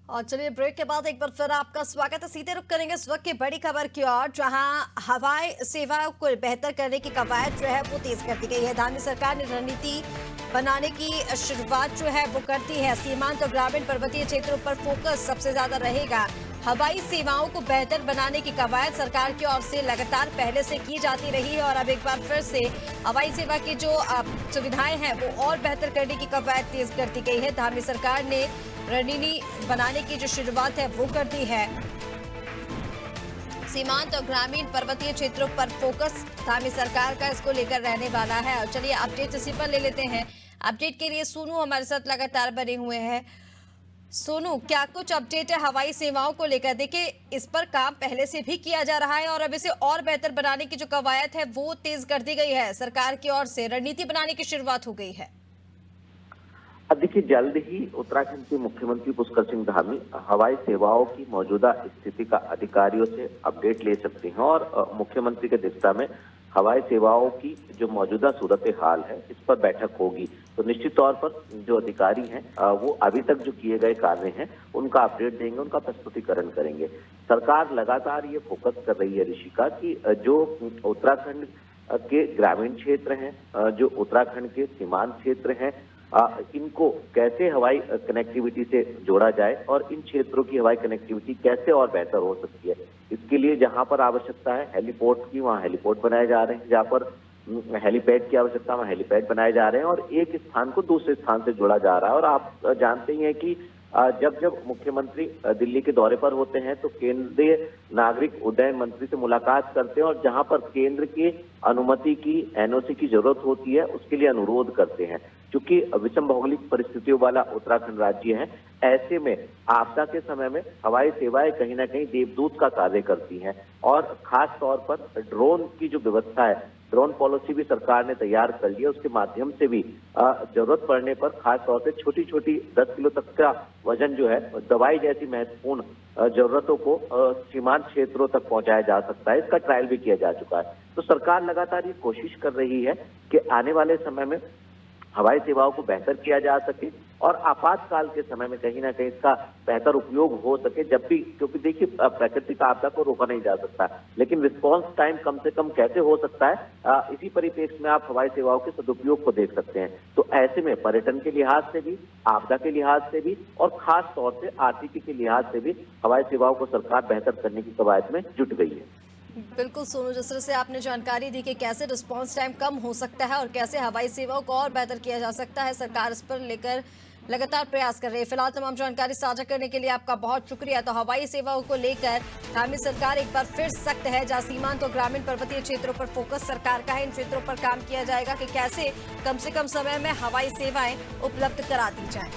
और चलिए ब्रेक के बाद एक बार फिर आपका स्वागत है। सीधे रुख करेंगे इस वक्त की बड़ी खबर की ओर, जहां हवाई सेवा को बेहतर करने की कवायद जो है वो तेज कर दी गई है। धामी सरकार ने रणनीति बनाने की शुरुआत जो है वो करती है। सीमांत और ग्रामीण पर्वतीय क्षेत्रों पर फोकस सबसे ज्यादा रहेगा। हवाई सेवाओं को बेहतर बनाने की कवायद सरकार की ओर से लगातार पहले से की जाती रही है और अब एक बार फिर से हवाई सेवा की जो सुविधाएं हैं वो और बेहतर करने की कवायद तेज कर दी गई है। धामी सरकार ने रणनीति बनाने की जो शुरुआत है वो कर दी है। सीमांत और ग्रामीण पर्वतीय क्षेत्रों पर फोकस धामी सरकार का इसको लेकर रहने वाला है। और चलिए अपडेट इसी पर ले लेते हैं। अपडेट के लिए सोनू हमारे साथ लगातार बने हुए हैं। सोनू, क्या कुछ अपडेट है हवाई सेवाओं को लेकर? देखिए, इस पर काम पहले से भी किया जा रहा है और अब इसे और बेहतर बनाने की जो कवायद है वो तेज कर दी गई है। सरकार की ओर से रणनीति बनाने की शुरुआत हो गई है। अब देखिए, जल्द ही उत्तराखंड के मुख्यमंत्री पुष्कर सिंह धामी हवाई सेवाओं की मौजूदा स्थिति का अधिकारियों से अपडेट ले सकते हैं और मुख्यमंत्री की अध्यक्षता में हवाई सेवाओं की जो मौजूदा सूरत हाल है इस पर बैठक होगी। तो निश्चित तौर पर जो अधिकारी हैं वो अभी तक जो किए गए कार्य हैं उनका अपडेट देंगे, उनका प्रस्तुतिकरण करेंगे। सरकार लगातार ये फोकस कर रही है ऋषिका कि जो उत्तराखंड के ग्रामीण क्षेत्र हैं, जो उत्तराखंड के सीमांत क्षेत्र हैं, इनको कैसे हवाई कनेक्टिविटी से जोड़ा जाए और इन क्षेत्रों की हवाई कनेक्टिविटी कैसे और बेहतर हो सकती है। इसके लिए जहां पर आवश्यकता है हेलीपोर्ट की, वहां हेलीपोर्ट बनाए जा रहे हैं। जहां पर हेलीपैड की आवश्यकता, वहां हेलीपैड बनाए जा रहे हैं और एक स्थान को दूसरे स्थान से जोड़ा जा रहा है। और आप जानते ही हैं कि जब जब मुख्यमंत्री दिल्ली के दौरे पर होते हैं तो केंद्रीय नागरिक उड्डयन मंत्री से मुलाकात करते हैं और जहां पर केंद्र की अनुमति की, एनओसी की जरूरत होती है उसके लिए अनुरोध करते हैं। क्योंकि विषम भौगोलिक परिस्थितियों वाला उत्तराखंड राज्य है, ऐसे में आपदा के समय में हवाई सेवाएं कहीं ना कहीं देवदूत का कार्य करती हैं। और खास तौर पर ड्रोन की जो व्यवस्था है, ड्रोन पॉलिसी भी सरकार ने तैयार कर ली है। उसके माध्यम से भी जरूरत पड़ने पर खास तौर से छोटी छोटी 10 किलो तक का वजन जो है, दवाई जैसी महत्वपूर्ण जरूरतों को सीमांत क्षेत्रों तक पहुंचाया जा सकता है। इसका ट्रायल भी किया जा चुका है। तो सरकार लगातार ये कोशिश कर रही है कि आने वाले समय में हवाई सेवाओं को बेहतर किया जा सके और आपातकाल के समय में कहीं ना कहीं इसका बेहतर उपयोग हो सके। जब भी, क्योंकि देखिए प्राकृतिक आपदा को रोका नहीं जा सकता, लेकिन रिस्पांस टाइम कम से कम कैसे हो सकता है, इसी परिप्रेक्ष्य में आप हवाई सेवाओं के सदुपयोग को देख सकते हैं। तो ऐसे में पर्यटन के लिहाज से भी, आपदा के लिहाज से भी और खास तौर से आर्थिकी के लिहाज से भी हवाई सेवाओं को सरकार बेहतर करने की कवायद में जुट गई है। बिल्कुल सोनू, जिस तरह से आपने जानकारी दी कि कैसे रिस्पांस टाइम कम हो सकता है और कैसे हवाई सेवाओं को और बेहतर किया जा सकता है, सरकार इस पर लेकर लगातार प्रयास कर रही है। फिलहाल तमाम जानकारी साझा करने के लिए आपका बहुत शुक्रिया। तो हवाई सेवाओं को लेकर धामी सरकार एक बार फिर सख्त है। जहां सीमांत और ग्रामीण पर्वतीय क्षेत्रों पर फोकस सरकार का है, इन क्षेत्रों पर काम किया जाएगा कि कैसे कम से कम समय में हवाई सेवाएं उपलब्ध करा दी जाएं।